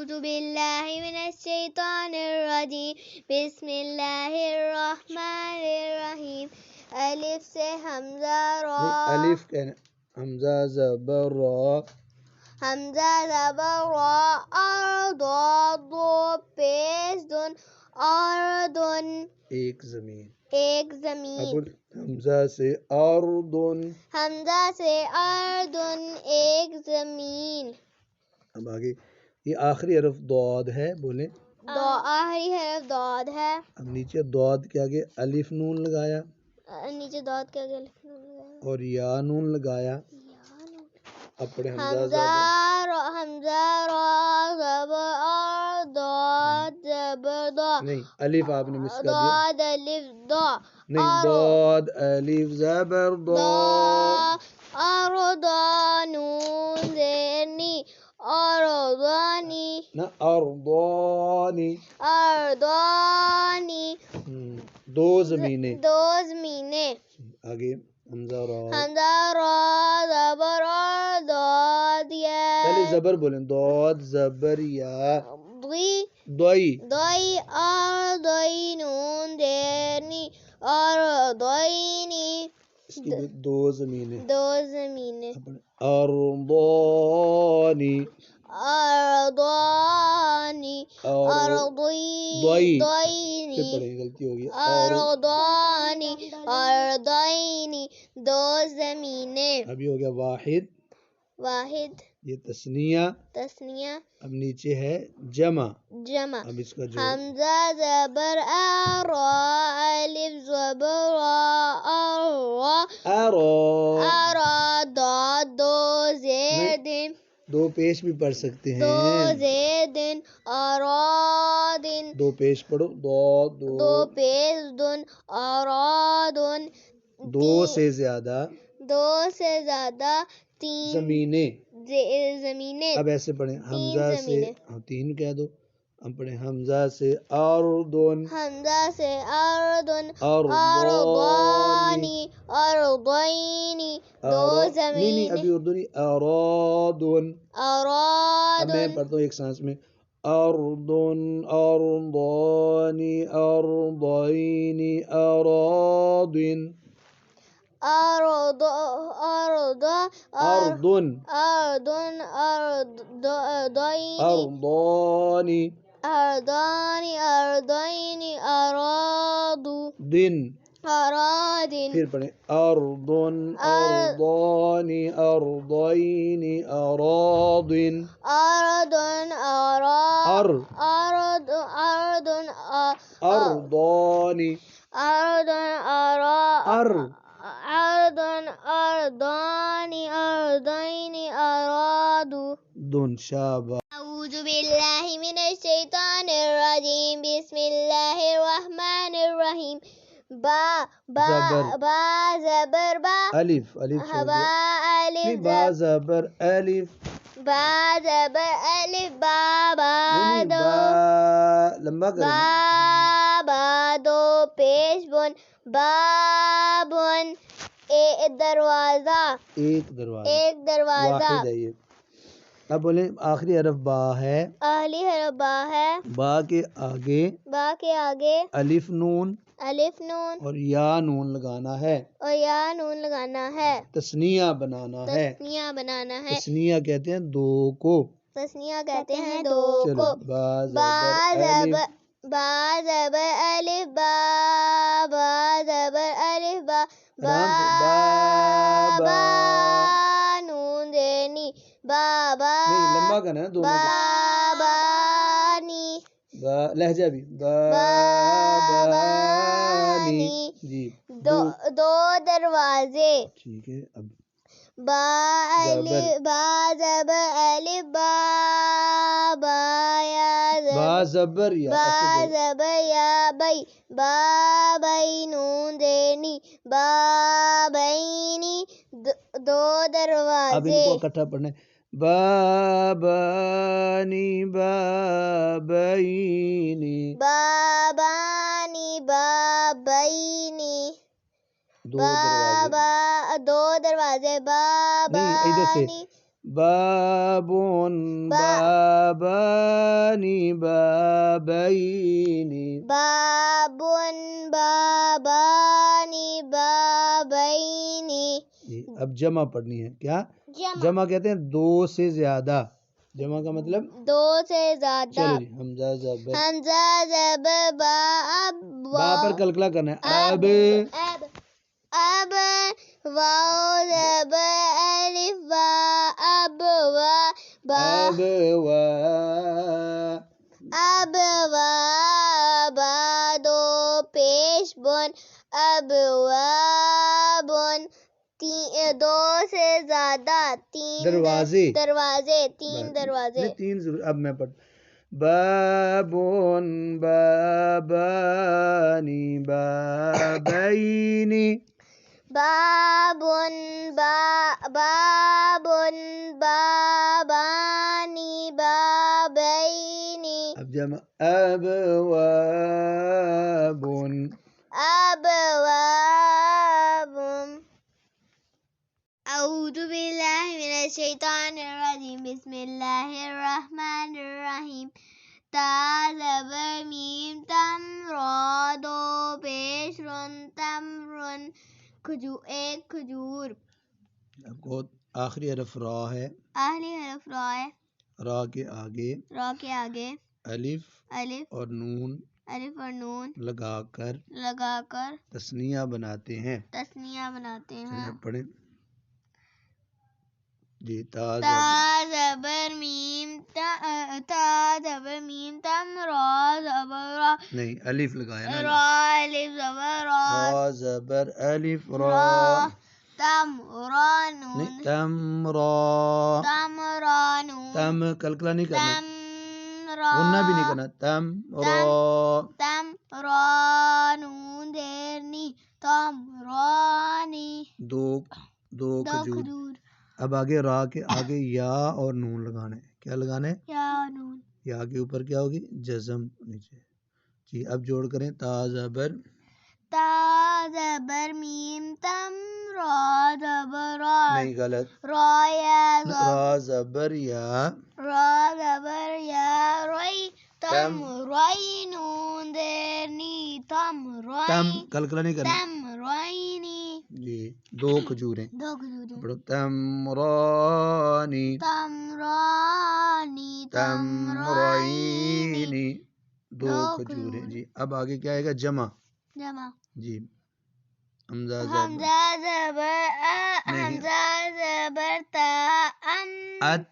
أعوذ بالله من الشيطان الرجيم بسم الله الرحمن الرحیم. الف سے حمزہ را. الف کہنا حمزہ زبر را. حمزہ زبر را. ارض دو پیش دن. اردن ایک زمین. ایک اب زمین. حمزہ سے اردن. حمزہ سے اردن ایک زمین. اب آگے یہ آخری حرف ضاد ہے، بولیں. آخری حرف ضاد ہے. اب نیچے ضاد کے آگے الف نون لگایا نیچے ضاد کے آگے الف نون لگایا. اور یا نون لگایا. اب پڑھیں حمزہ حمزہ زبر. حمزہ را زبر اور ضاد زبر ضا. نہیں الف آپ نے مس کر دیا. ضاد الف ضا. نہیں ضاد الف زبر ضا. ارضا نون زیرنی. ارضانی. نہ ارضانی. اردانی دو زمینیں. دو زمینیں. آگے حمزہ را. حمزہ را زبر اور ضاد یا. پہلے زبر بولیں. ضاد زبر یا. ضی دوئی. ضی اردئی نون زیرنی. اردینی اس کی بھی دو زمینیں. دو زمینیں. ارضانی. اردانی دوئی. اردینی پھر پڑھیں غلطی ہوگی. اردانی اردینی دو زمینیں. ابھی ہو گیا واحد. واحد یہ تثنیہ. تثنیہ. اب نیچے ہے جمع. جمع. اب اس کا جو حمزہ زبر را. الف زبر را. ارا. ارا ضاد دو زیر دن. دو پیش بھی پڑھ سکتے ہیں. دو زیر دن. ارادن دو پیش پڑھو. دو پیش دن. ارادن دو سے زیادہ. دو سے زیادہ. تین زمینیں. زمینیں. اب ایسے پڑھیں حمزہ سے. زمینیں. تین کہہ دو. اب پڑھیں حمزہ سے اردن. حمزہ سے اردن. ارضانی. اردینی دو زمینیں. نہیں ابھی اردو نہیں. ارادن. اب میں ارادن پڑھتا ہوں ایک سانس میں. اردن ارضانی ارضینی ارادن. ارض ارض اردن. اردن اردینی ارضانی. اردانی اردینی ارادو دن. ارادن. پھر پڑھیں اردن ارضانی ارضینی ارادن. اردن ارد اردن ارضانی. اردن اردن اردانی اردینی ارادو دن. شاباش. اعوذ باللہ من الشیطان الرجیم بسم اللہ الرحمن الرحیم. با زبر. با زبر با. الف الف چھوڑ با دو. الف نہیں با زبر الف. با زبر الف با با نہیں دو. با لمبا کریں. با با دو پیش بن. بابن ایک دروازہ. ایک دروازہ. ایک دروازہ. واحد ہے یہ. اب بولیں آخری حرف با ہے. اہلی حرف با ہے. با کے آگے با کے آگے الف نون الف نون اور یا نون لگانا ہے. اور یا نون لگانا ہے. تثنیہ بنانا ہے. تثنیہ بنانا ہے. تثنیہ کہتے ہیں دو کو. تثنیہ کہتے ہیں دو چلو کو. با با زبر الف. زبر با زبر الف با. با زبر الف با. با آرام سے. با با نون دینی. بابا نہیں لمبا کرنا ہے دونوں کو. بابانی لہجہ بھی. بابانی جی. دو دروازے. ٹھیک ہے. اب با زبر الف با. با یا با زبر یا. با زبر یا بئی. با بئی نون دینی. بابینی دو دروازے. اب ان کو اکٹھا پڑھنا ہے. بابانی بابینی. بابانی بابینی دو دروازے. دو دروازے. نہیں ادھر سے. بابانی بابٌ بابانی بابین بابن بابانی بابینی اب جمع پڑھنی ہے. کیا جمع جمع کہتے ہیں دو سے زیادہ. جمع کا مطلب دو سے زیادہ. چلو جی حمزہ زبر حمزہ زبر با اب با پر کلکلا کرنا ہے. اب اب واو زبر الف وا اب وا با اب وا اب وا با دو پیش بن اب وا بن دو سے زیادہ تین دروازے. دروازے تین دروازے. نہیں، تین ضرور. اب میں پڑھ بابٌ بابانی بابین بابن بابن بابانی بابینی اب جمع ابواب ابواب. اعوذ باللہ من الشیطان الرجیم بسم اللہ الرحمن الرحیم. تا زبر میم تم را دو پیش رن تمرن ایک کھجور. اب کو آخری حرف را ہے. آخری حرف را ہے. را کے آگے را کے آگے الف الف اور نون الف اور نون لگا کر تثنیہ بناتے ہیں. تثنیہ بناتے ہیں. چلیے اب پڑھیں جی. تا زبر میم تا زبر میم تم را زبر را نہیں الف لگایا نا. را الف زبر را را زبر الف را تم را نون نہیں تم را تم را نون تم کلکلا نہیں کرنا. تم را غنہ بھی نہیں کرنا. تم را تم را نون دیر نی تم رانی دو کھجور. کھجور. اب آگے را کے آگے یا اور نون لگانا ہے. کیا لگانا ہے؟ یا نون. یا کے اوپر کیا ہوگی؟ جزم نیچے. جی اب جوڑ کریں. تا زبر تا زبر میم تم را زبر را نہیں غلط. را یا را زبر یا را زبر یا روی تم روی نون دیر نی تم روی تم کلکلا نہیں کرنا. تم روی نی جی دو کھجوریں. دو کھجوریں. پڑھو تمرانی تمرانی تمرینی دو کھجوریں. جی اب آگے کیا آئے گا؟ جمع. جمع جی حمزہ حمزہ زبر حمزہ زبر تا ام ات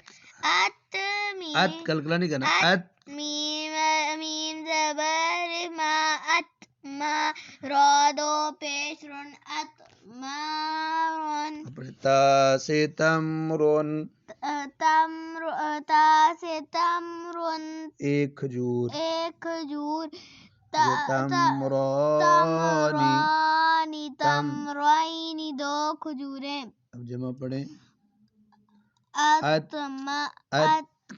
ات کلکلا نہیں کرنا. ات میم زبر ما ات ما را دو پیش رن ات مارن. تا سے تمرن تا سے تمرن ایک کھجور. ایک کھجور. تمرانی تمرینی دو کھجوریں. اب جمع پڑھیں. ات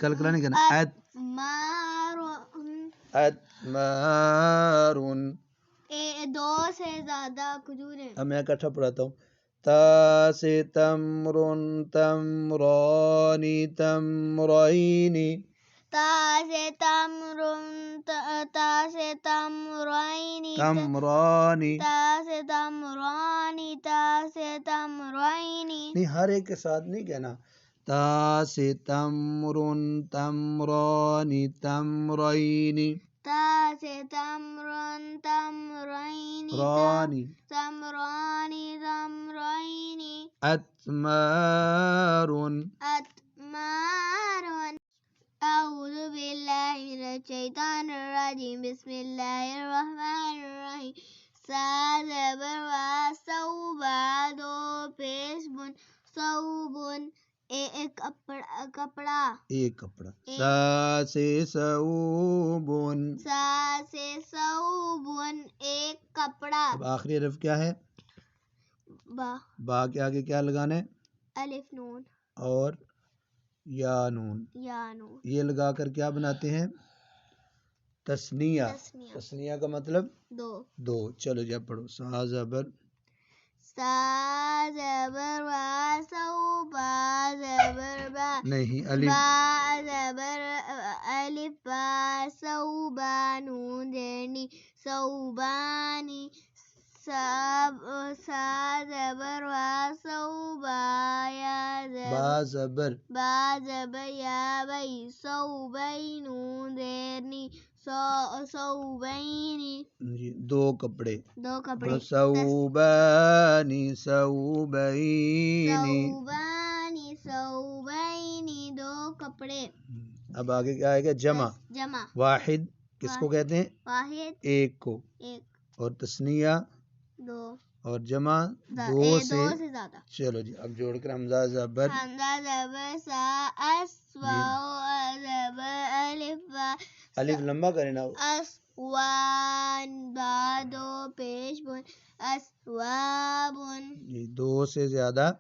کلکلا نہیں کرنا. اتمارن دو سے زیادہ کھجوریں. اب میں اکٹھا پڑھاتا ہوں. تا سے تمرن تمرانی تمرینی تا سے تمرن تا سے تمرینی تمرانی تا سے تمرانی تا سے تمرینی. نہیں ہر ایک کے ساتھ نہیں کہنا. تا سے تمرن تمرانی تمرینی تا سے تمرن تمرینی رانی تمرانی تمرینی. اتمارن اتمارن. اعوذ باللہ من الشیطان الرجیم بسم اللہ الرحمن الرحیم. سا زبر وا صوبا دو پیش بن صوبن ایک کپڑا. ایک کپڑا. سا سے صوبن سا سے صوبن ایک کپڑا. اب آخری حرف کیا ہے؟ با. با کے آگے کیا لگانا ہے؟ الف نون اور یا نون. یا نون. یہ لگا کر کیا بناتے ہیں؟ تثنیہ. تثنیہ کا مطلب دو. چلو جی اب پڑھو. سا زبر سا زبر وا صوبا زبر با نہیں الف با زبر الف با صوبا نون زیر نی صوبانی سا زبر وا صوبا یا با زبر با زبر یا بئی صوبین نون زیر نی صوبینی جی دو کپڑے دو کپڑے ثوبانی ثوبینی صوبانی صوبینی دو کپڑے اب آگے کیا آئے گا جمع جمع واحد کس کو کہتے ہیں واحد ایک کو ایک اور تثنیہ دو اور جمع دو سے زیادہ چلو جی اب جوڑ کر حمزہ زبر حمزہ زبر سا اس واو زبر الف با الف لمبا کرے نا اسوان با دو پیش بن اسوابن جی دو سے زیادہ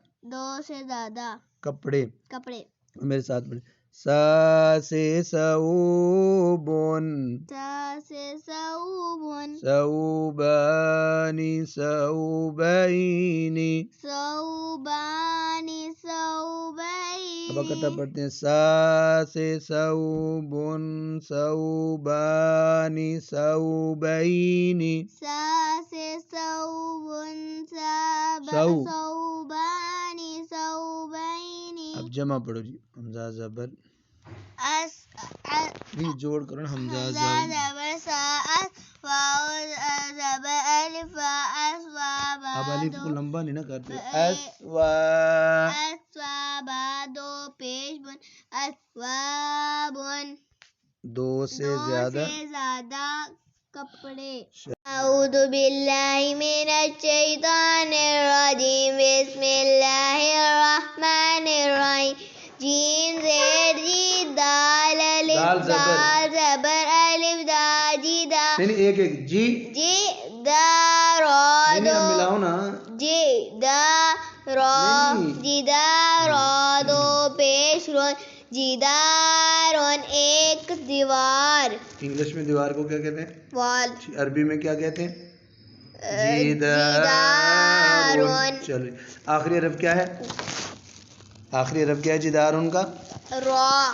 کپڑے کپڑے میرے ساتھ پڑھیں سا سے ثوبن سا سے صوبن ثوبانی ثوبینی صوبانی صوبین اب اکٹھا پڑھتے ہیں سا سے ثوبن ثوبانی ثوبینی سا سے صوبن سو صوبانی صوبینی اب جمع پڑھو جی حمزہ زبر اس نہیں جوڑ کرو نا حمزہ حمزہ زبر زبر سا اس واو زبر الف وا اسواب اب الف کو لمبا نہیں نا کرتے اسواب دو پیش بن اسوابن دو سے زیادہ کپڑے اعوذ باللہ من الشیطان الرجیم بسم اللہ الرحمن الرحیم جیم زیر جی دال الف زبر الف دا جی دا نہیں ایک ایک جی جی دا را دو ملاؤ نا جی دا را جی دا را دو پیش رون جدارن ایک دیوار انگلش میں دیوار کو کیا کہتے ہیں وال عربی میں کیا کہتے ہیں جدارن چلو آخری حرف کیا ہے جدارن کا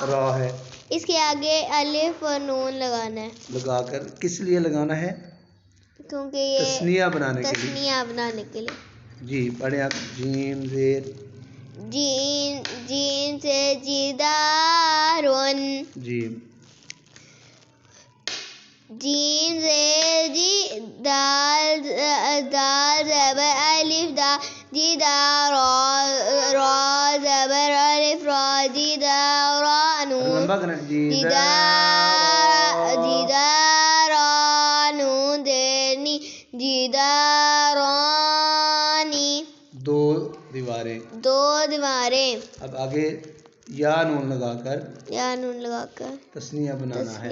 را ہے اس کے آگے الف اور نون لگانا ہے لگا کر کس لیے لگانا ہے کیونکہ یہ تثنیہ بنانے کے لیے جی پڑھیں آپ جیم زیر جین سے جدارن جیم جیم سے جی دال زبر الف دا جی دا را زبر الف را جی دا را نون جدارن دینی جدارانی دو دیواریں اب آگے یا نون لگا کر تثنیہ بنانا ہے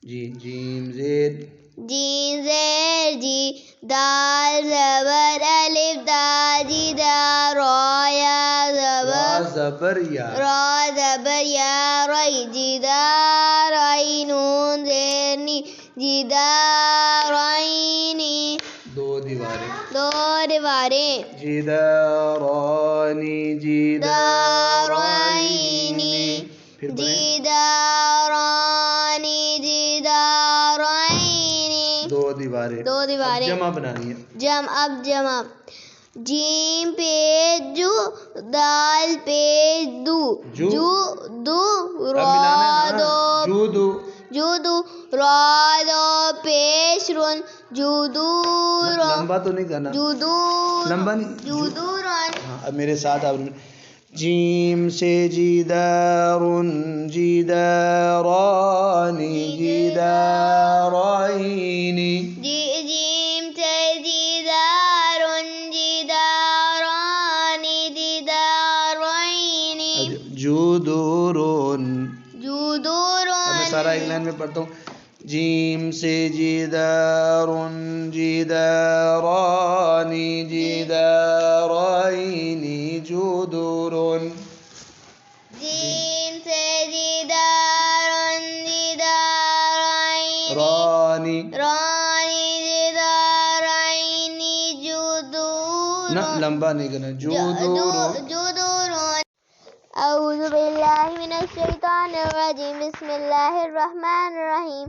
جی جیم زیر جی دال زبر الف دا جی دا را یا زبر یا رائی جی دا رائی نون زیر نی جی دا رائنی دو دیواریں جدارانی جدارائنی دو دیواریں جمع بنانی ہے جمع جیم پہ جو دال پہ دو را دو پیش رون لمبا تو نہیں کرنا لمبا نہیں اب میرے ساتھ آپ جیم سے جدارن جدارانی جدارائنی جیم سے جدارن جدارانی جدارائنی جدورن میں سارا ایک لائن میں پڑھتا ہوں جیم سے جدارن جدارانی جدارائنی جدورن جیم سے جدارن جدارائنی رانی جدارائنی لمبا نہیں کرنا. جدور. جدور. اعوذ باللہ من الشیطان الرجیم. بسم اللہ الرحمن الرحیم.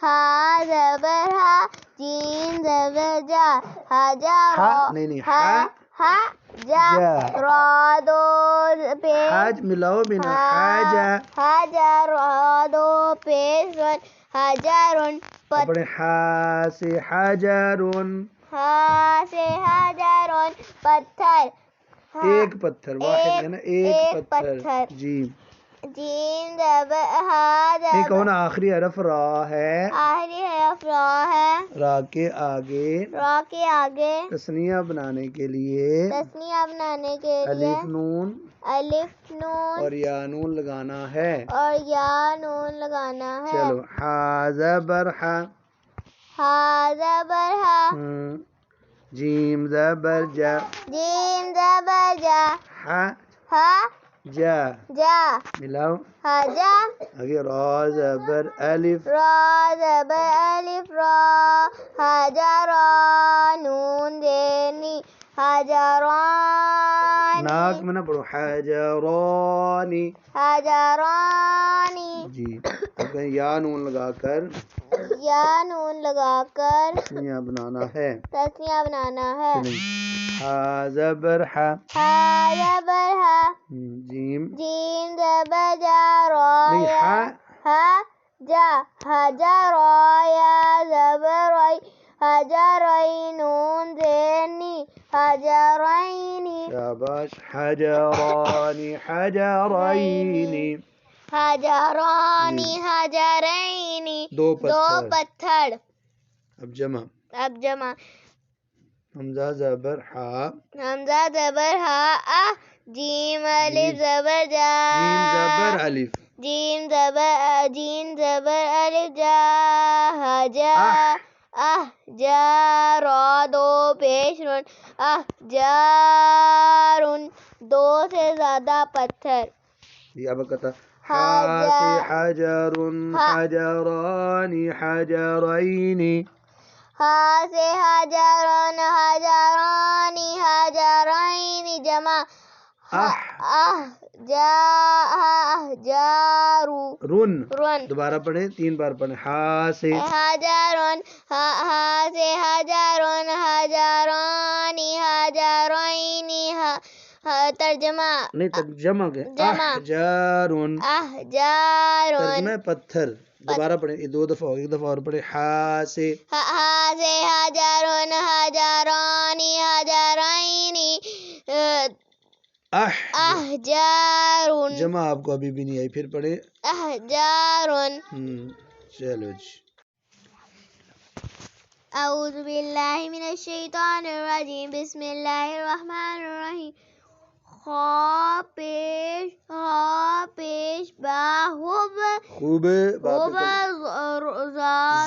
ہا زبر ہا، جیم زبر جا، حجر. ہا نہیں ہا جا، را دو پیش. حاج ملاؤ بنا. حاجا. حجر، را دو پیش ون، حجرن. اپنے ہا سے حجرن. ہا سے حجرن، پتھر. ایک پتھر. واحد ہے نا، ایک پتھر. جیم. جیم زبر ہا. نہیں کہو نا آخری حرف را ہے. آخری حرف را ہے. را کے آگے تثنیہ بنانے کے لیے الف نون اور یا نون لگانا ہے. چلو. ہا زبر ہا. ہا زبر ہا. جیم زبر جا. جیم زبر جا. ہا جا. ملاؤ. حجا. آگے را زبر الف. را زبر الف را. حجرا نون دینی. حجرانی. ناک میں نہ پڑھو. حجرانی. حجرانی. جی. اب کہیں یا نون لگا کر تثنیہ بنانا ہے. چلیں. ہا زبر ہا. ہا زبر ہا. جیم. جیم زبر جا. را نہیں ہا. ہا جا. حجرا یا زبر ای. حجرئی نون زینی. حجرینی. شاباش. حجرانی حجرینی. حجرانی حجرینی. دو پتھر. اب جمع. حمزہ زبر ہا. حمزہ زبر ہا. جیم الف زبر جا. جیم زبر الف. جیم زبر الف جا. حجا. جا. را دو پیش رن. جارن. دو سے زیادہ پتھر. یہ اب کہتا. ہا سے حجرن. حجرانی حجرینی. ہا سے حجرن. حجرانی حجرینی. جمع. جارو. رن. دوبارہ پڑھیں. 3 بار پڑھیں. ہا سے حجرن. ہا سے حجرن. حجرانی حجرینی. ترجمہ. نہیں ترجمہ کے. احجارن. ترجمہ پتھر. دوبارہ پڑھیں. 2 دفعہ. 1 دفعہ اور پڑھیں. ہا سے حجرن. حجرانی حجرینی. احجارن. جمع آپ کو ابھی بھی نہیں آئی. پھر پڑھیں. احجارن. چلو جی. اعوذ باللہ من الشیطان الرجیم. بسم اللہ الرحمن الرحیم. خا پیش با. خوب.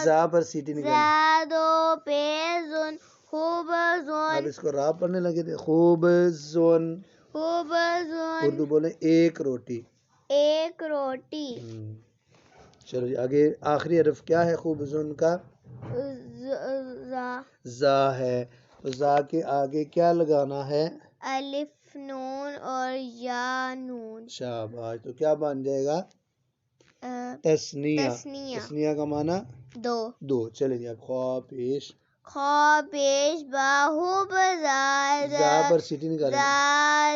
زا پر سیٹی نکال. زادو پیش زن. خوب زن. اب اس کو را پڑھنے لگے تھے. خوب زن. اردو بولیں ایک روٹی. چلو جی. آگے آخری حرف کیا ہے خوب زن کا؟ زا ہے. تو زا کے آگے کیا لگانا ہے؟ الف نون اور یا نون. شاباش. تو کیا بن جائے گا؟ تثنیہ کا معنی 2. چلیں جی. اب خا پیش با. خوب زا پر سیٹی نکالیں.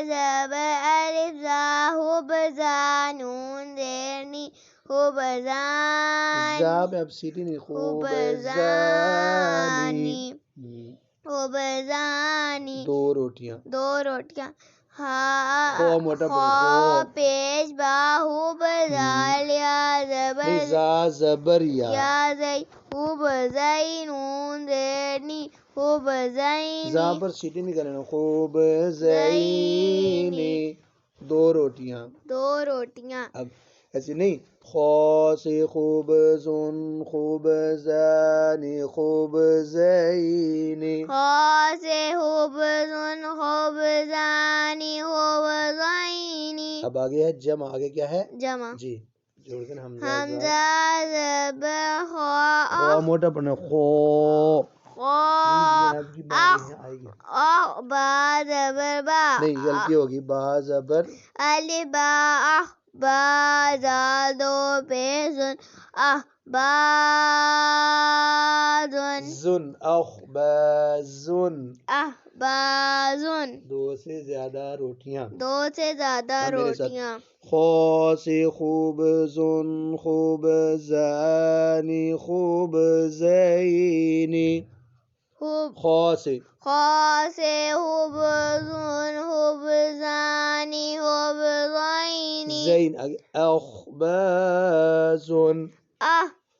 زبر الف زا. خوب زا نون زینی. خوب زانی. زا پہ اب سیٹی نہیں. خوب زانی. خوب زانی. 2 روٹیاں. خا پیش با. خوب زال یا زبر. زا زبر یا. زئی. خوب زئی نون زینی. خوب زینی. زا پر سیٹی نہیں کرنا. خوب زینی. 2 روٹیاں. اب ایسے نہیں. خا سے خوب زن. خوب زانی. خوب زینی. خا سے خوب زن. خوب زانی. خوب زینی. اب آگے ہے جمع. آگے کیا ہے؟ جمع. جی. جوڑ کر حمزہ زبر خا. موٹا پڑھنا. خو. آپ کی باری ہے آئے گی با زبر با نہیں غلطی ہوگی با زبر الف با با زال دو پیش بازن زن اخبازن بازن دو سے زیادہ روٹیاں دو سے زیادہ میرے ساتھ روٹیاں خو سے خوب زن خوب زانی خوب زینی خوب خو سے خا سے خوب زن خوب زانی خوب زینی زین اخبازن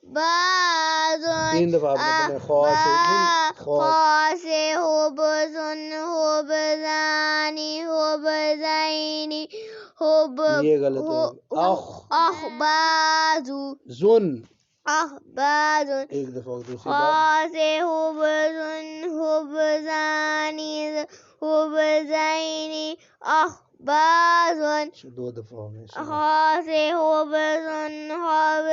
بازن 3 دفعہ آپ نے پڑھنا ہے خو سے خا سے خوب زن خوب زانی خوب زینی خوب یہ غلط ہوگا اخبازو زن اخبازن ایک دفعہ دوسری خا بار سے خوب زن خوب زانی خوب زینی اخبازن 2 دفعہ ہو گئے خا سے خوب زن خوب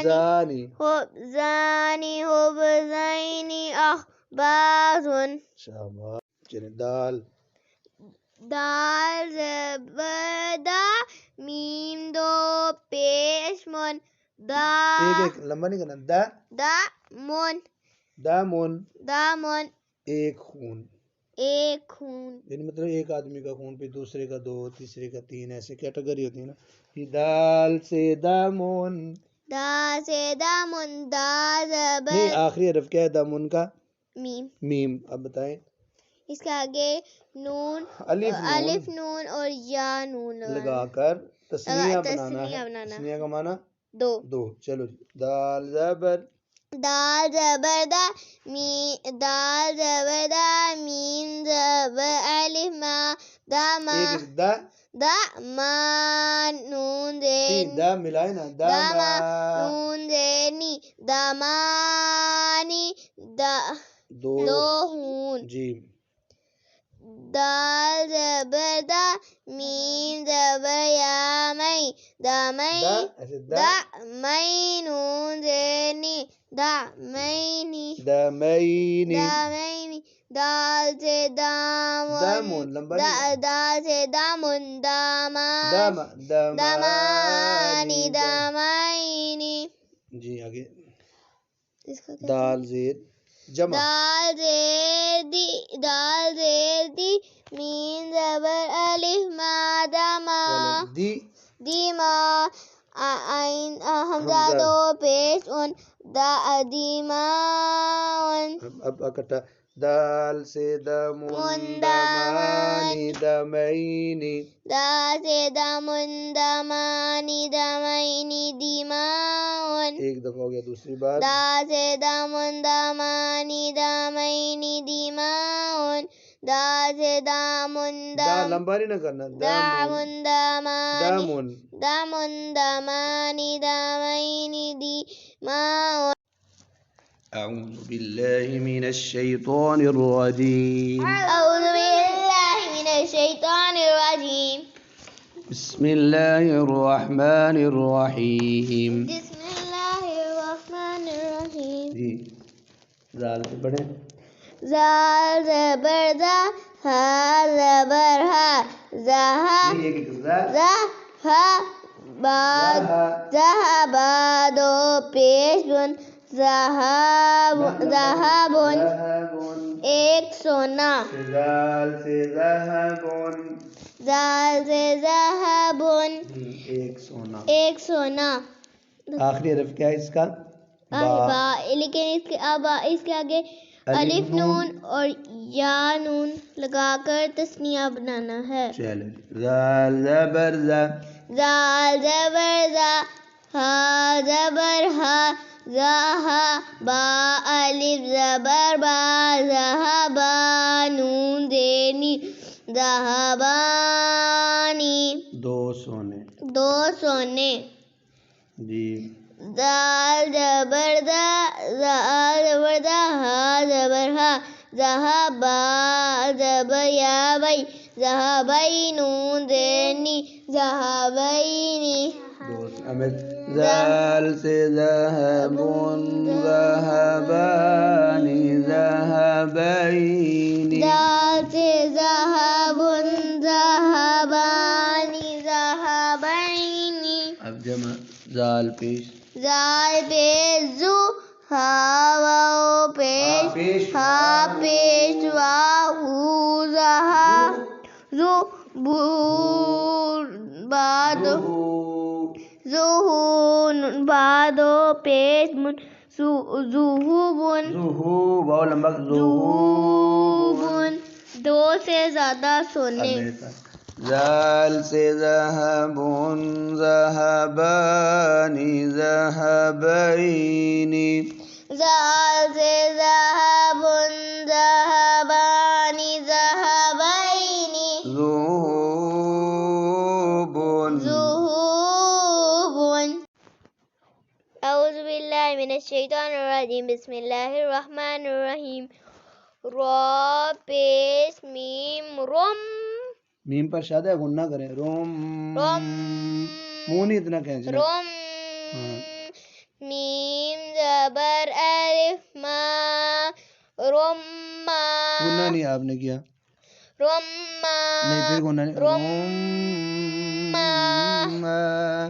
زانی خوب زانی خوب زینی اخبازن شاباش چلیں دال دال زبر دا میم دو پیش من دا ایک لمبا نہیں کرنا دامن دامن ایک خون ایک خون یعنی مطلب ایک آدمی کا خون پہ دوسرے کا 2 تیسرے کا 3 ایسے کیٹیگری ہوتی ہے نا یہ دال سے دامن دا سے دامن دا زبر نہیں آخری حرف کیا ہے دامن کا میم اب بتائیں اس کے آگے نون الف نون اور یا نون لگا کر تسنیہ بنانا ہے بنانا تسنیہ کا معنی دو چلو جی دال زبر دال زبر دا دال زبر دا میم زبر الف ما دا ما دا ما نون نہیں دا ملائے نا دا ما نون زینی دا مانی دا دو ہون جی دال زبر دا میم زبر یا مئی دا مئی دا مئی نون زینی دا مینی دال سے دامن دال سے دامن دامانی دامینی جی آگے دال زید جمع دال زیر دی میم زبر الف ما داما دیما عین حمزہ دو پیش ان دا دیما اب اکٹھا دال سے دامن دامانی دامینی دال سے دامن دامانی دامینی دیمان ایک دفعہ ہو گیا دوسری بار دال سے دامن دامانی دامینی دیمان دال سے دامن لمبا نہیں نہ کرنا دامن دامانی دامینی دیمان أعوذ بالله من الشيطان الرجيم بسم الله الرحمن الرحيم جی زال سے پڑھیں زال زبر زا ہا زبر ہا زہا ذهب دو پیش بن ذهبون ایک سونا زال سے ذهبون زال سے ذهبون ایک سونا آخری حرف کیا ہے اس کا با لیکن اس کے آگے الف نون اور یا نون لگا کر تسنیہ بنانا ہے زال زبر زا زال زبر زا ہا زبر ہا زہا با الف زبر با زہبا نون زینی زہبانی دو سونے جی زال زبر دا ہا زبر ہا زہبا زبر یا بئی زہبئی نون زینی زہبینی امد ذال سے ذهب ذهبان ذهبين دال سے ذهب ذهبان ذهبين اب جمع ذال پیش زال پیش زو ہاو پیش ہا پیش واہو زہا زو بور بادو زہون بادو پیش من زہوبن واو لمبا زہوبن دو سے زیادہ سونے ذال سے ذهب ذهبان ذهبين زال سے ذهب ذهبان ذهبين ذهوب ذهوب اعوذ باللہ من الشیطان الرجیم بسم اللہ الرحمن الرحیم را پیش میم رم میم پر شاد ہے غنہ کریں روم روم منہ نہیں اتنا کھینچنا روم میم زبر الف ما رما غنہ نہیں آپ نے کیا رما نہیں پھر غنہ نہیں رما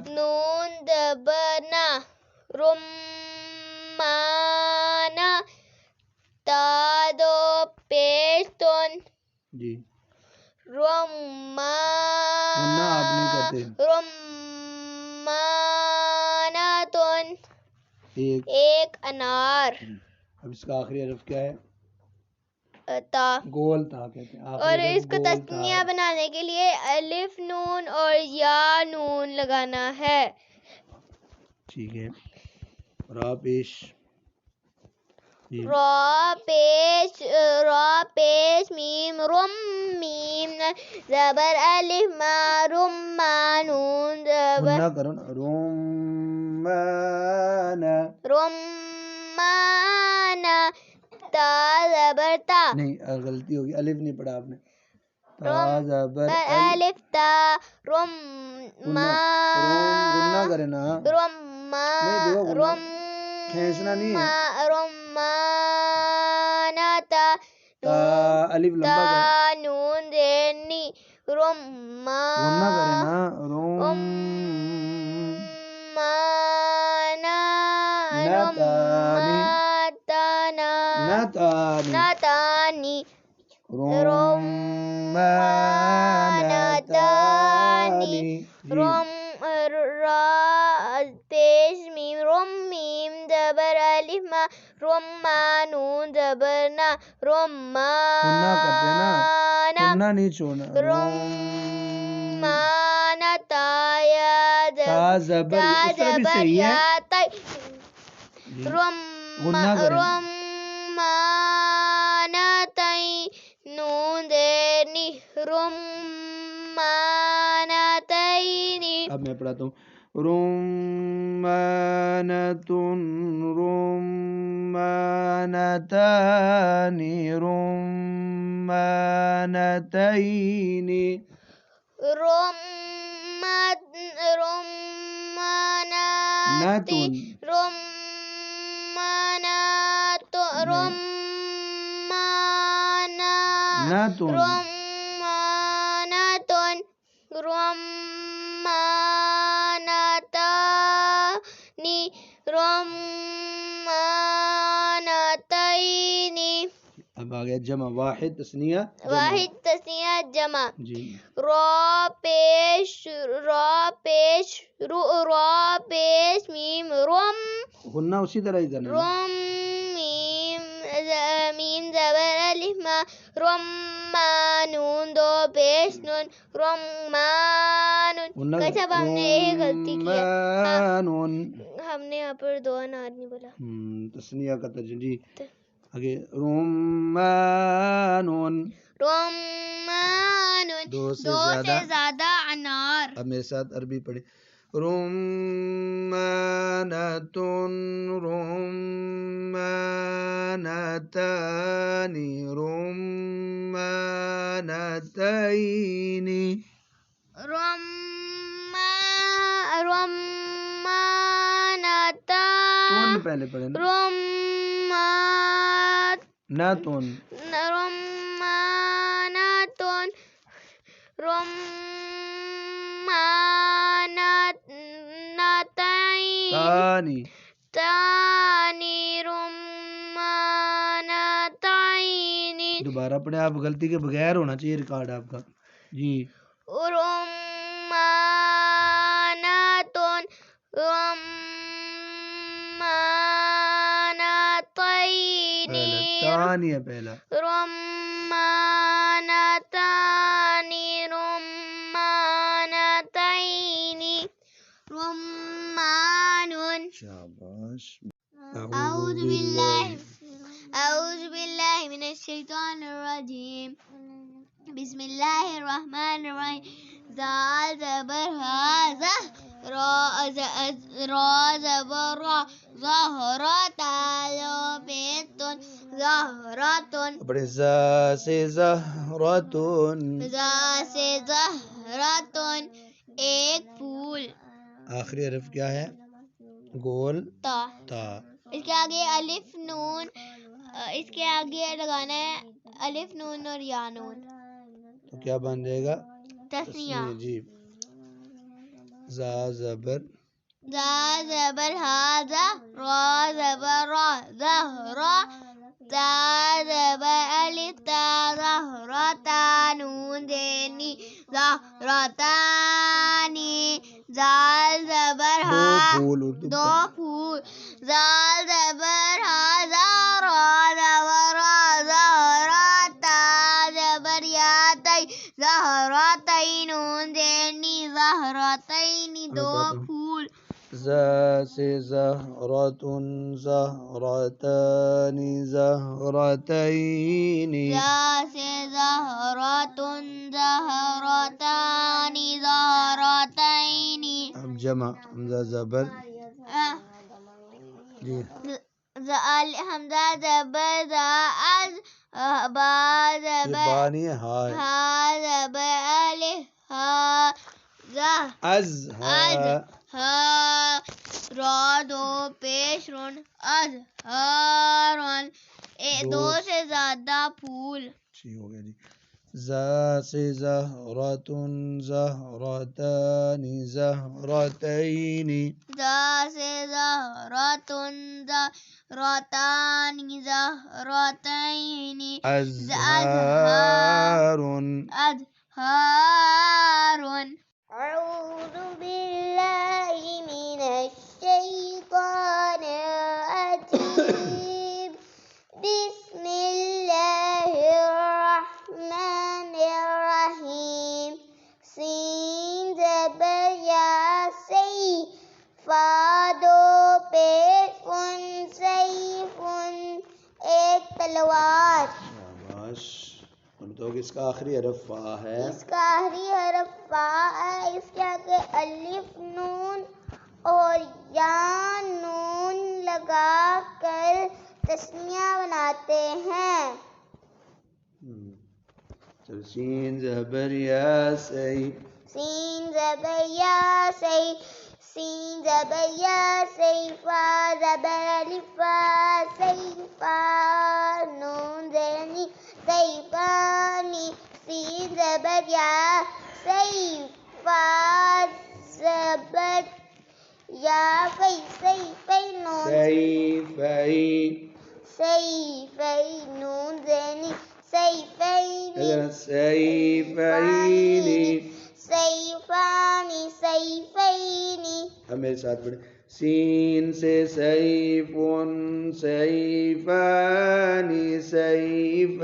نون زبرنا رمانا تا دو پیشتون جی رمان غنہ آپ نہیں کرتے رماناتون ایک انار اب اس کا آخری حرف کیا ہے تا گول تا کہتے ہیں اور اس کو تسنیہ بنانے کے لیے الف نون اور یا نون لگانا ہے ٹھیک ہے را پیش را پیش میم رم میم زبر الف ما رمانون زبر غنہ کرو نا رمانا رمانا تا زبر تا نہیں غلطی ہوگی الف نہیں پڑھا آپ نے تا زبر الف تا غنہ کرے نا رم کھینچنا نہیں ہے رماناتا تا الف لمبا تا کرے نون دینی غنہ کرے نا ناتانی رمانتانی را پیش میم رم میم زبر الف ما رمانون زبرنا غنہ کرتے ہیں نا غنہ نہیں چھوڑنا رمانا تا تا زبر اس طرح بھی صحیح ہے غنہ کریں رمانتائی نون دینی رمانتائنی اب میں پڑھاتا ہوں رمانتن رمانتانی رمانتائنی رماناتن ناتن رمانتانی رمانتائنی اب آ گیا جمع واحد تثنیہ جمع جی را پیش میم رم غنہ اسی طرح ہی کرنا رم میم زبر الف ما رمانون دو پیش نون رمانون کیسا ہم نے ایک غلطی کیا ہم نے یہاں پر دو انار نہیں بولا تثنیہ کا ترجمہ جی آگے رمانون دو سے زیادہ انار اب میرے ساتھ عربی پڑھے رمانتن رمانتانی رمانتائنی رمانات پہلے پڑھیں رماناتون ناتون رماناتون رماناتین تانی تانی رماناتین دوبارہ پڑھیں آپ غلطی کے بغیر ہونا چاہیے ریکارڈ آپ کا جی رماناتون رماناتین تانی ہے پہلا رماناتان رماناتین رمان شاباش أعوذ بالله من الشيطان الرجيم بسم الله الرحمن الرحيم ذا زبر هذا را زبر را زهرة لبيت زهرة بڑے زا سے زہراتون ذا سے زہراتن ایک پھول آخری حرف کیا ہے گول تا تا اس کے آگے الف نون اس کے آگے لگانا ہے الف نون اور یا نون تو کیا بن جائے گا تسنیہ جی زا زبر ذا زبر ہاذا را زبر را زہرا تا زبر الف تا زہرتا نون زینی زہرتانی زال زبر دو ہا پھول اردو دو پھول زال زبر ہاذا را زبر را زہرتا زبر یا تی زہرتین نون زینی زہرتین دو پھول زا سے زہراتون زہراتانی زہراتین ذا سے زہراتن زہراتان زہراتین اب جمع حمزہ زبر جی حمزہ زبر ذا از با یہ زبر با نہیں ہے ہا ہے ہا زبر الف ہا ذا از ہا را دو پیش رون از ہارون دو سے زیادہ پھول ٹھیک ہو گیا جی زا سے زہراتون زہراتانی زہراتین ذا سے زہراتن زہراتان زہراتین ازہارن أزهار أعوذ بالله من الشيطان الرجيم بسم الله الرحمن الرحيم سين زبر يا سي فادو پیفن سیفن ایک تلوار شاباش بتاؤ کہ اس کا آخری حرف فا ہے اس کا آخری حرف فا ہے اس کے آگے الف نون اور یا نون لگا کر تسنیہ بناتے ہیں چل سین زبر یا سی سین زبر یا سی سین زبر یا سی فا زبر الف فا سی فا نون زینی سیفانی سین زبر یا سی فا زبر یا فی سیفی نون سیفی نون زینی سیفینی سیفینی سیفانی سیفینی اب میرے ساتھ پڑھیں سین سے سیفن سیفانی سیفینی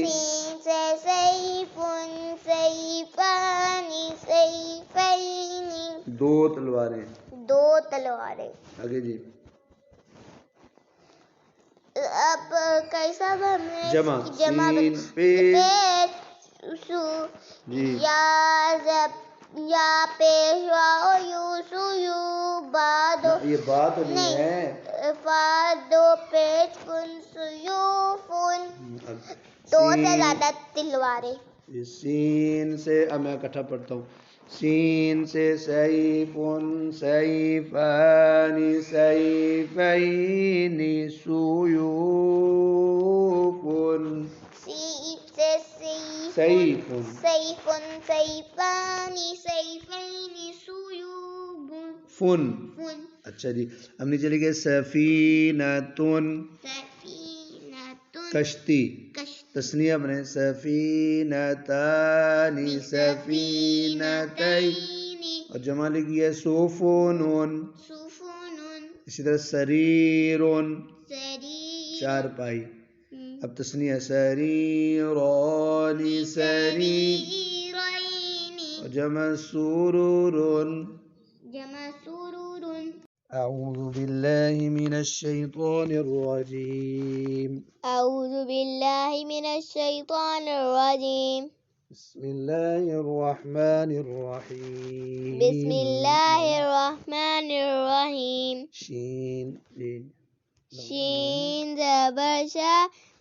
سین سے سیفن سیفانی سیفینی دو تلواریں دو تلواریں آگے جی اب کیسا ہم نے جمع جمع سین پیش سو جی یا پیش واؤ یو سو یو بادو یہ بات نہیں ہے فا دو پیش فن سو یو فن دو سے زیادہ تلواریں سین سے اب میں اکٹھا پڑھتا ہوں سین سے سیف سیفان سیفین سیوف سیف سے سیف سیف سیف سیفان سیفین سیوف فن. فن. اچھا جی ہم نے چلے گئے سفینتن سفینۃ کشتی کشتی تسنیہ بنے سفینتان سفینتین اور جمع لکھی ہے سفن. سفن اسی طرح سریرن سریر چار پائی. اب تسنیہ سریران سریر اور جمع سرورن. جمع سرور. أعوذ بالله من الشيطان الرجيم. أعوذ بالله من الشيطان الرجيم. بسم الله الرحمن الرحيم. بسم الله الرحمن الرحيم. شين جين شين زبر شا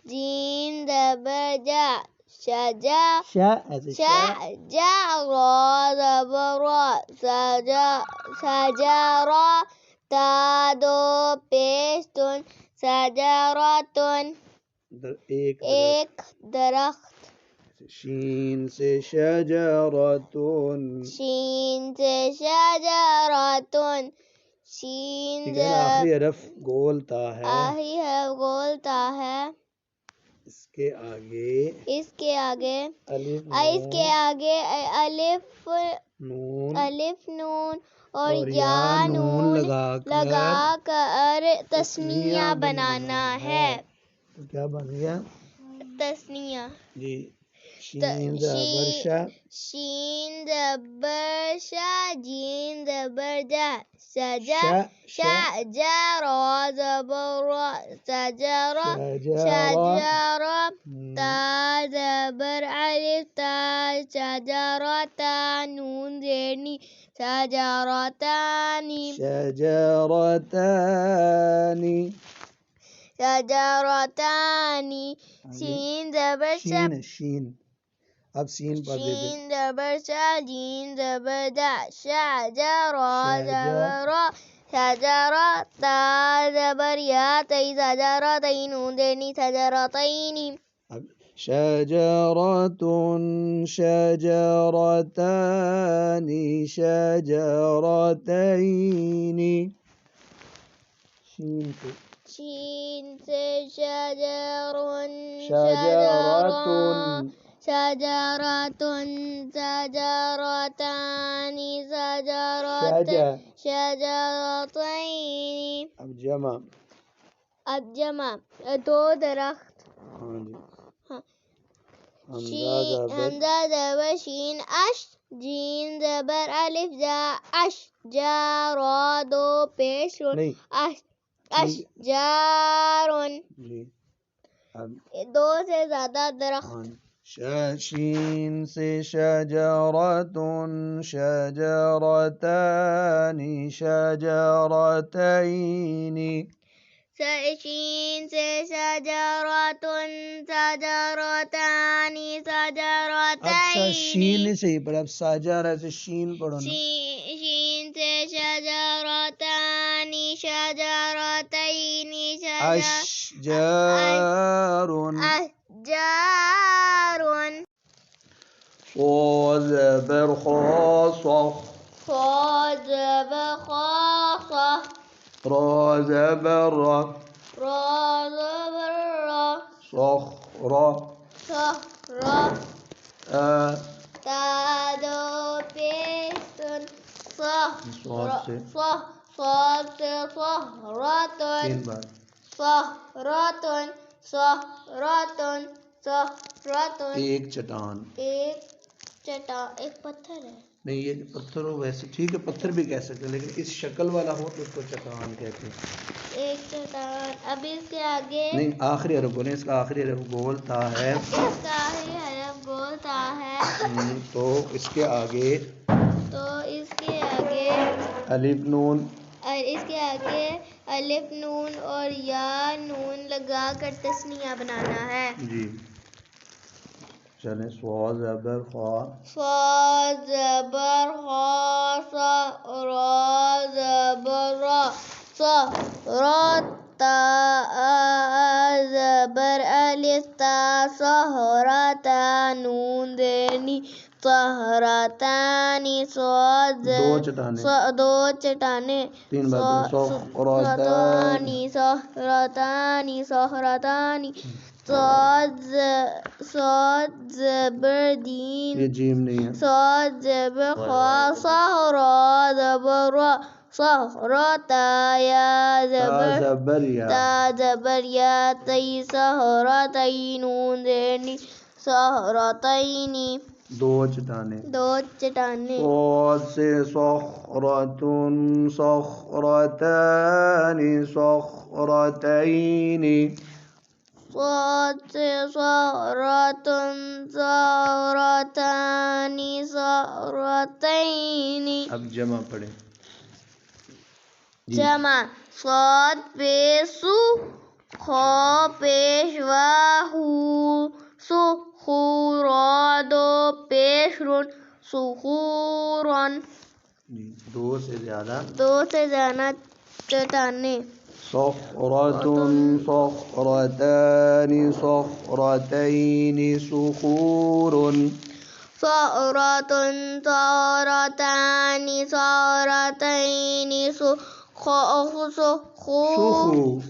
جين زبر جا شجا شجا را زبر را شجرا تا دو پیشتن شجراتن ایک درخت. شين سے شجرتون. شین سے شجراتن شین آخری حرف گولتا ہے. آخری حرف گولتا ہے. اس کے آگے اس کے آگے الف نون اور یا نون لگا کر تثنیہ بنانا ہے. تو کیا بن گیا تثنیہ جی. شین زبر شا شین زبر شا جین زبر جا سجا شجا را زبر را سجرا شجرا تا زبر الف تا شجرتا نون زینی شجرتانی سین زبر شا شین اب سین پڑھ دیتے. شین زبر شا جین زبر دا شجرا زبرا شجرا تا زبر یا تئی شجرتین نون دینی شجرتین. شجرتن شجرتان شجرتین. شین سے شجرن شجرتن شجرتن شجرتان شجرتین. اب جمع دو درخت. حمزہ زبر شین اش جین زبر الف جا اش جا را دو پیش اشجارن دو سے زیادہ درخت. شین سے شجرتن شجرتان شجرتین. شین سے شجرتن شجرتان شجرتین. شین سے ہی پڑھا. اب ساجارہ سے شین پڑھو نا. شین سے شجرتان شجرتین اشجارن. أشجار. صاد زبر خاصة. صاد زبر خاصة. را زبر را. را زبر را. صخرة. صخرة. تا دو پیشتن صخرة. صاد سے صخرة. تین بار. صخرة صخرة صخرة. ایک چٹان. ایک پتھر ہے. نہیں یہ پتھر ہو ویسے ٹھیک ہے پتھر بھی کہہ سکتے ہیں لیکن اس شکل والا ہو تو اس کو چٹان کہتے ہیں. ایک چٹان. اب اس کے آگے نہیں آخری حرف بولیں. اس کا آخری حرف گول تا ہے. اس کا آخری حرف گول تا ہے. تو اس کے آگے الف نون. اس کے آگے الف نون اور یا نون لگا کر تثنیہ بنانا ہے. جی. چلیں سوا زبر خوا صاد زبر خا صا را زبر را صا را تا زبر الف تا صحرتا نون دینی صحرتانی صاد دو چٹانے دو چٹانے تین بار صحرتانی صحرتانی صحرتانی صاد زبر دین یہ جیم نہیں ہے صاد زبر خا صحرا زبر را صحرتا یا زبر زبر یا تا زبر یا تی صحرتئی نون دینی صحرتینی دو چٹانے دو چٹانے صاد سے صخرتن صخرتان صخرتین صاد سے صخرتن صخرتان صخرتین اب جمع پڑھیں جمع صاد پیش سو خا پیش واہو سو خورا دو پیش رن سخورن دو سے زیادہ چٹانے صخرتن صخرتان صخرتین صخور صخرتن صخرتان صخرتین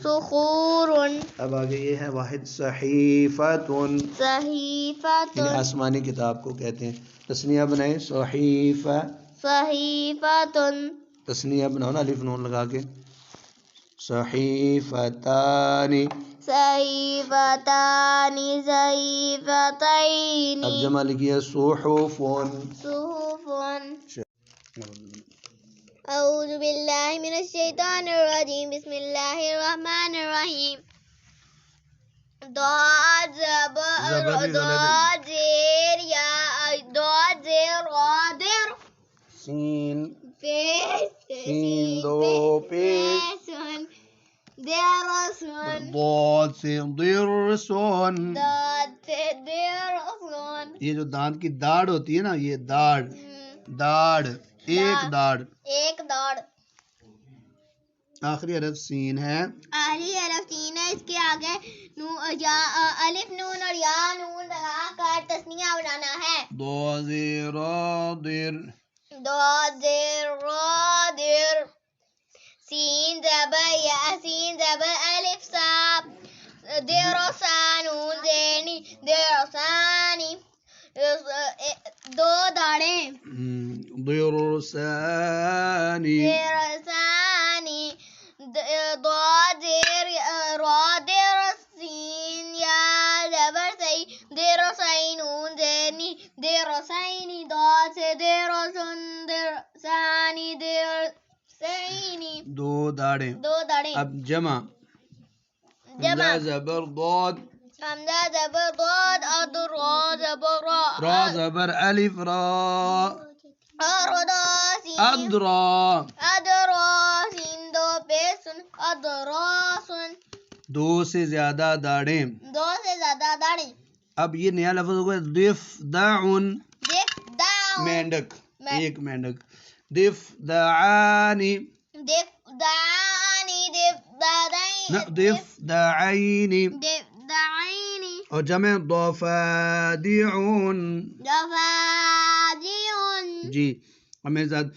سخور اب آگے یہ ہے واحد صحیفتن صحیفتن آسمانی کتاب کو کہتے ہیں تسنیہ بنائیں صحیفہ صحیفتن تسنیہ بناؤ نا الف نون لگا کے صحیفتانی صحیفتان صحیفتین اب جمع لکھیے صحفن صحفن اعوذ باللہ من الشیطان الرجیم بسم اللہ الرحمن الرحیم ضاد زبر ضاد زیر یا ضاد زیر رادر سین پیش سین دو پیش درسن ضاد سے درسن ضاد سے درسن یہ جو دانت کی داڑ ہوتی ہے نا یہ داڑ داڑ ایک داڑ آخری حرف سین ہے آخری حرف سین ہے اس کے آگے الف نون اور یا نون لگا کر تسنیہ بنانا ہے ضاد رادر رادر سین زبر یا سین زبر الف صاد درسان نون زینی درسانی دو داڑیں درسانی ضاد رادر سین یا زبر سی درسین نون زینی درسینی ضاد سے درسن درسانی درسینی دو داڑیں اب جمع حمزہ زبر ضاد حمزہ زبر ضاد را زبر را زبر الف را ادرا سین دو پیسن ادراسن دو سے زیادہ داڑیں اب یہ نیا لفظ ہوگا ضفدعن مینڈک ایک مینڈک ضفدعانی ضفدعین اور جمع ضفادعن جی اور میرے ساتھ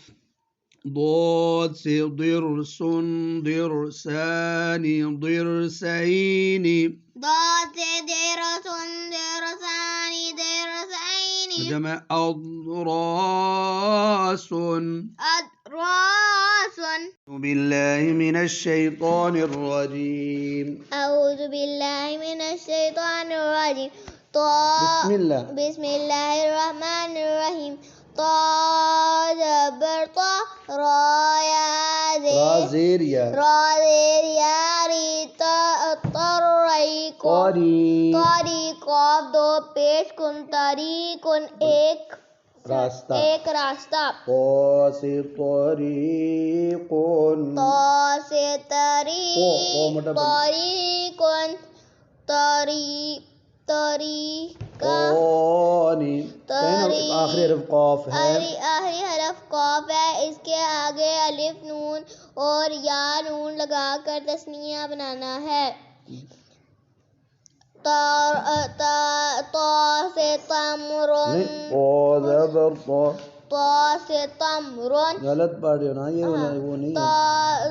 ضاد سے ضرسن ضرسانی ضرسینی ضاد سے درسن درسانی درسینی جمع اضراسن أدراس بالله من الشيطان الرجيم أعوذ بالله من الشيطان الرجيم بسم الله الرحمن الرحيم زبر را يا زير يا ری طریق قاف دو پیش کن طریقن ایک راستہ طا سے طریقن طریقن قانی آخری حرف قاف ہے، آخری حرف قاف ہے، اس کے آگے الف نون اور یا نون لگا کر تثنیہ بنانا ہے۔ تا سے تمرن، تا سے تمرن، غلط پڑھ رہے ہو نا، یہ وہ نہیں ہے۔ تا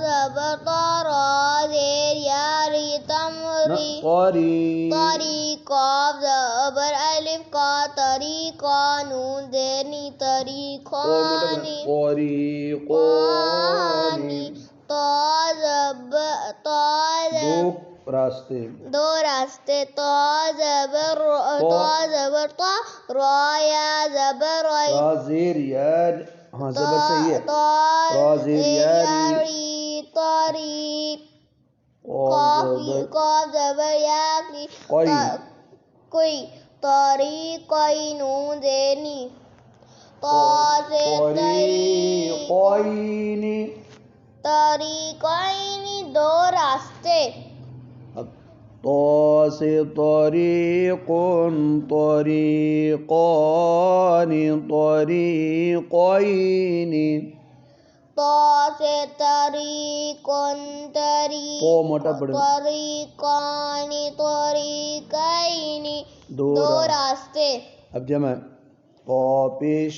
زبر تا، را زیر یا ری، تمری، طری، قاف زبر الف کا، طریقہ، نون زیر نی، طریقانی، تا دو راستے، تا زبر تا، را یا زبر رائی، را زیر یا، ہاں زبر صحیح ہے، را زیر یا ری، طاری، قاف زبر یا کی، کوئی، طریقی، نون زیر نی، طریقین، دو راستے۔ طا سے طریق، طریقان، طریقین، تا سے طریق، طریقان، طریقین، دو راستے۔ اب جمع طا پیش،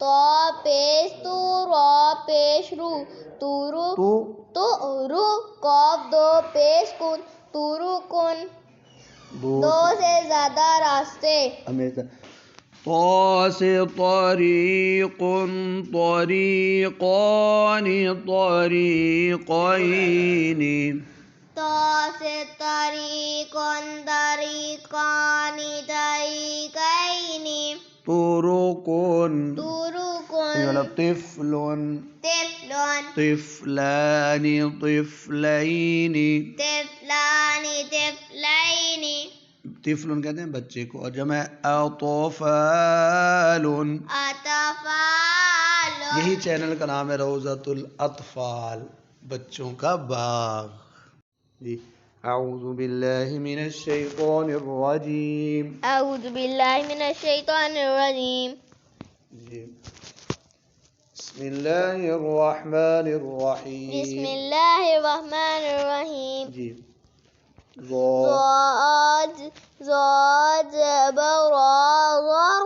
تا پیش تو، را پیش رو، تو رو، قاف دو پیش کن، تورو کن، دو سے زیادہ راستے۔ طا سے طریق، طریقان، طریقین، تا سے طریق، طریقان، طریقین، طرقن، طفل، طفلان، طفلین، طفلین، طفل کہتے ہیں بچے کو، اور جمع اطفال، یہی چینل کا نام ہے روضۃ الاطفال، بچوں کا باغ۔ جی اعوذ باللہ من الشیطان الرجیم، اعوذ باللہ من الشیطان الرجیم، جی بسم اللہ الرحمن الرحیم، بسم اللہ الرحمن الرحیم، جی زاد زبر را ظر،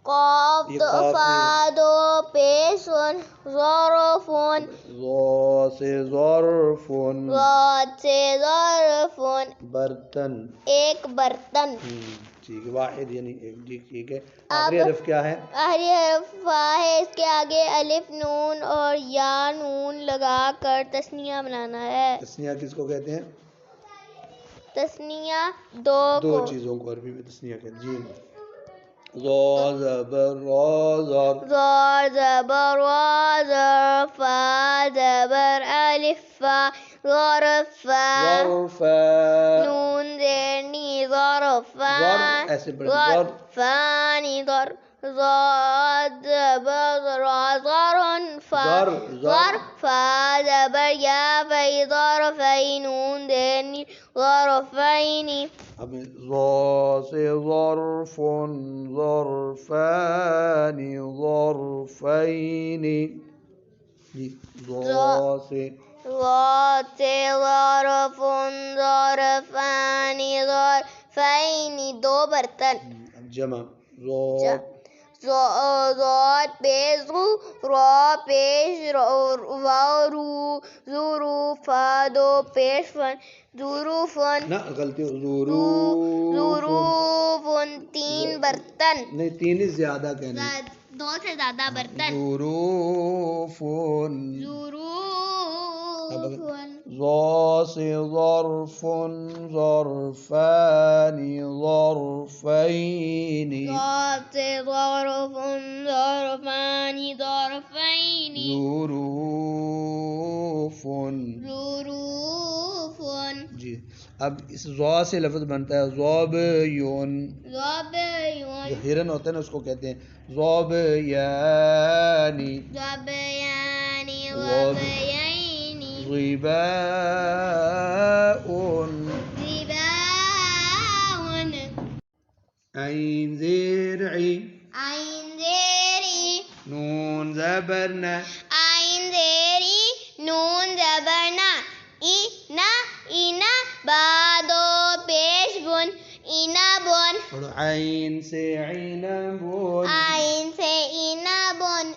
قاف فا دو پیشن، ظرفن، ظا سے ظرفن، ضاد سے ظرفن، برتن، ایک برتن، ٹھیک ہے، واحد یعنی ایک، جی ٹھیک ہے۔ آخری حرف کیا ہے؟ آخری حرف فا ہے، اس کے آگے الف نون اور یا نون لگا کر تثنیہ بنانا ہے۔ تثنیہ کس کو کہتے ہیں؟ تثنیہ دو چیزوں کو عربی میں تثنیہ کہتے ہیں، جی ظا زبر را زر، زار زبر را زر، فا زبر الف فا، ظرفا، نون زیر نی، ظرفان، ایسے پڑھیں، ظرفانی، ضاد زبر را ظرن، فا زبر یا فی، ظرفی، نون زیر نی، ظرفینی۔ اب ظا سے ظرفن، ظرفان، ظرفین، جی ظا سے ظرفن، ظرفان، ظرفین، دو برتن۔ جمع ضاد پیش رو، را پیش رو، ظروفا دو پیش فن، ظروفن، نہ غلطی، ظروفن، تین برتن، نہیں تین ہی زیادہ کہنا ہے، دو سے زیادہ برتن، ظروفن، ظا سے ظرفن، ظرفان، ظرفین، ضاد سے ظرفن، ظرفان، ظرفین، ظروفن، جی اب اس ظا سے لفظ بنتا ہے ظبیون، جو ہرن ہوتا ہے نا اس کو کہتے ہیں ظبیانی، ظباؤن، عين زير عين عين زيري نون زبرنا عين زيري نون زبرنا إنا إنا بادو پیش بن إنا بن اور عين سے عنب عين سے إنا بن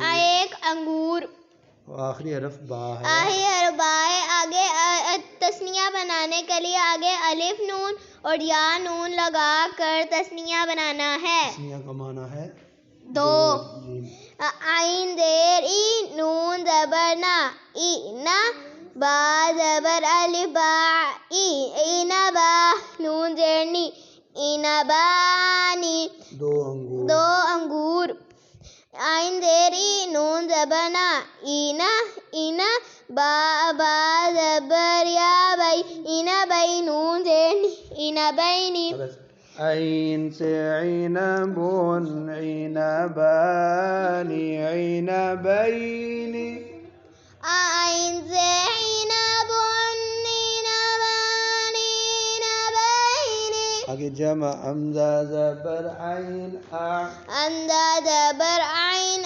ایک انگور آخری حرف با ہے آہی حرف ہے آگے تثنیہ بنانے کے لیے آگے الف نون اور یا نون لگا کر تثنیہ بنانا ہے تثنیہ کا معنی ہے دو جی عین زیر ای نون زبر نا ای نا با زبر الف با ای اینا با نون زیر نی اینا بانی دو انگور دو انگور عین زیر ای نون زبر نا اینا اینا با زبر یا بئی اینا بئی نون زیر نی اینا بینی عين سے عنب عنبان عنبين عین سے عنب عنبان عنبین آگے جمع حمزہ زبر عین حمزہ زبر عین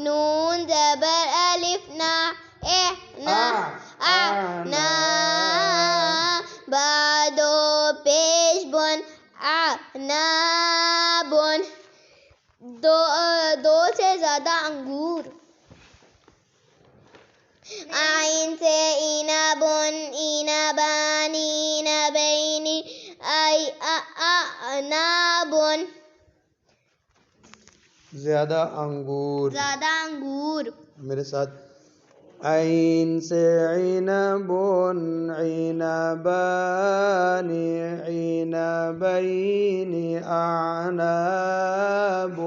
نون زبر الف نا نا نا بادو پیش بن عناب دو سے زیادہ انگور عین سے عنب عنبان عنبین عناب زیادہ انگور زیادہ انگور میرے ساتھ عین سے عنب عنبان عنبین اعناب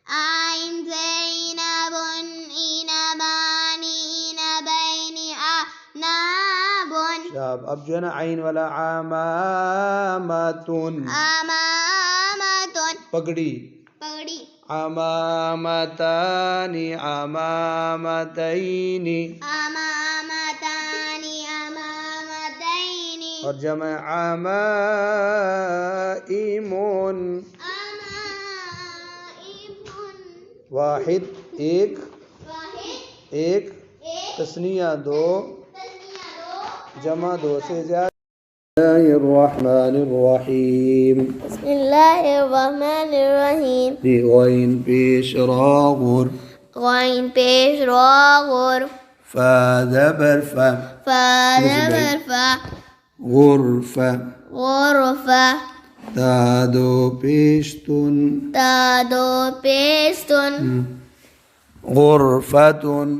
عین سے عنب عنبان عنبین عناب شاب اب جو ہے نا عین والا عمامتن امامتن پگڑی پگڑی عمامتان عمامتین امامتان امامتین اور جمع عمائم امائم واحد ایک واحد ایک تثنیہ دو تثنیہ دو جمع دو سے زیادہ بسم اللہ الرحمن الرحیم بسم اللہ الرحمن الرحیم جی غین پیش را غر غین پیش را غر فا زبر فا فا زبر فا غرفہ غرفہ تا دو پیشتن تا دو پیستن غرفتن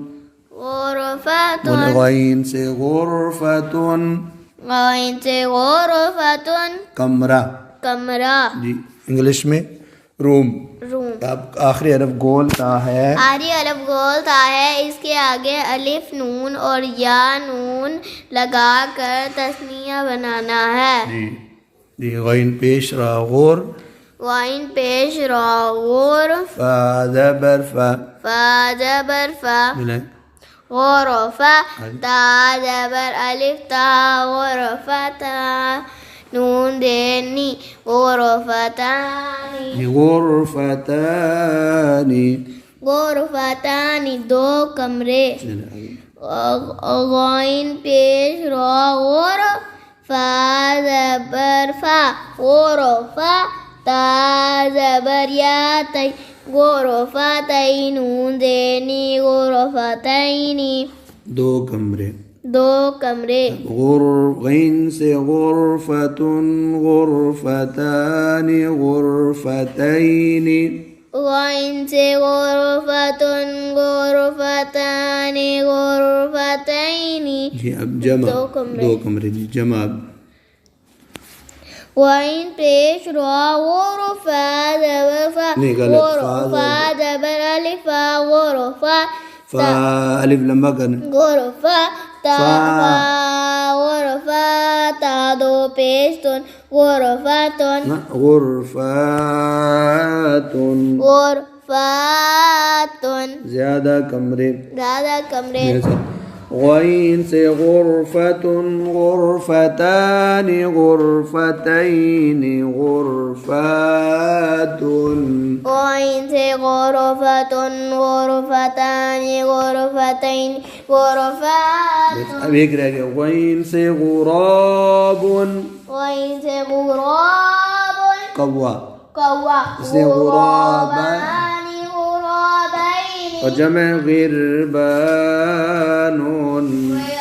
غرفتن غین سے غرفتن غین سے غرفتن کمرہ کمرہ جی انگلش میں روم روم اب آخری حرف گول تا ہے آخری الف گول تا ہے اس کے آگے الف نون اور یا نون لگا کر تثنیہ بنانا ہے جی جی غین پیش را غور غین پیش را غور فا زبر فا فا زبر فا ملائیں غرفہ تا زبر الف تا غرفتا نون دینی غرفتانی غرفتانی غرفتانی دو کمرے غین پیش را غور فا زبر فا غرفہ تا زبر یا تی غرفتین نون دینی غرفتینی دو کمرے دو کمرے غین سے غرفتن غرفتان غرفتین غین سے غرفتن غرفتان غرفتین جی اب جمع دو کمرے دو کمرے جی جمع اب غین پیش را غرفہ زبر فا نہیں غلط غرفہ زبر الف فا غرفہ فا الف لمبا کرنا غرفہ تا فا فا غرفہ تا دو پیشتن غرفتن غرفاتن غرفتن زیادہ کمرے زیادہ کمرے میرے ساتھ غين سے غرفة غرفتان غرفتين غرفات غين سے غرفة غرفتان غرفتين غرفات اب ایک رہ گیا غين سے غراب غين سے غراب قوا قوا اس نے غرابان غرابين اور جمع غربان غربان